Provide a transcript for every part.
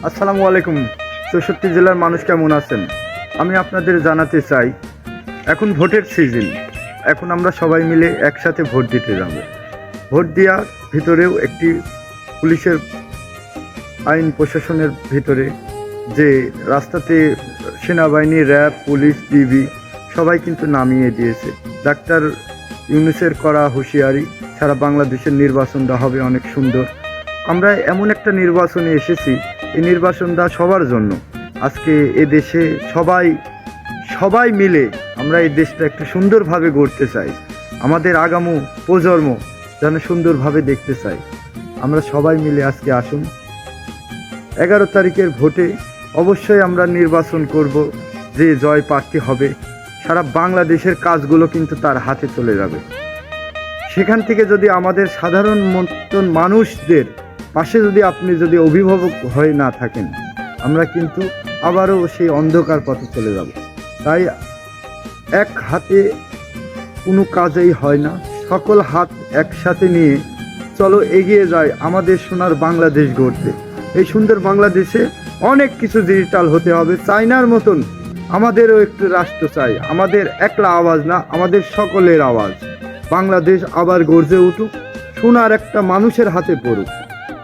আসসালামু আলাইকুম। ৬৪ জেলার মানুষ কেমন আছেন? আমি আপনাদের জানাতে চাই, এখন ভোটের সিজন। এখন আমরা সবাই মিলে একসাথে ভোট দিতে যাব। ভোট দেওয়ার ভিতরেও একটি পুলিশের আইন প্রশাসনের ভিতরে যে রাস্তাতে সেনাবাহিনী, র্যাব, পুলিশ, ডিবি সবাই কিন্তু নামিয়ে দিয়েছে। ডাক্তার ইউনূসের করা হুঁশিয়ারি, সারা বাংলাদেশের নির্বাচনটা হবে অনেক সুন্দর। আমরা এমন একটা নির্বাচনে এসেছি, এই নির্বাচনটা সবার জন্য। আজকে এ দেশে সবাই মিলে আমরা এই দেশটা একটু সুন্দরভাবে গড়তে চাই। আমাদের আগামী প্রজন্ম যেন সুন্দরভাবে দেখতে চাই। আমরা সবাই মিলে আজকে আসুন, 11 তারিখের ভোটে অবশ্যই আমরা নির্বাচন করব। যে জয় প্রার্থী হবে, সারা বাংলাদেশের কাজগুলো কিন্তু তার হাতে চলে যাবে। সেখান থেকে যদি আমাদের সাধারণ মতন মানুষদের পাশে যদি অভিভাবক হয়ে না থাকেন, আমরা কিন্তু আবারও সেই অন্ধকার পথে চলে যাব। তাই এক হাতে কোনো কাজেই হয় না, সকল হাত একসাথে নিয়ে চলো এগিয়ে যায় আমাদের সোনার বাংলাদেশ গড়তে। এই সুন্দর বাংলাদেশে অনেক কিছু ডিজিটাল হতে হবে। চায়নার মতন আমাদেরও একটু রাষ্ট্র চাই। আমাদের একলা আওয়াজ না, আমাদের সকলের আওয়াজ। বাংলাদেশ আবার গর্জে উঠুক, সোনার একটা মানুষের হাতে পড়ুক।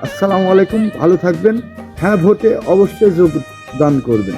আসসালামু আলাইকুম, ভালো থাকবেন। হ্যাঁ, ভোটে অবশ্যই যোগদান করবেন।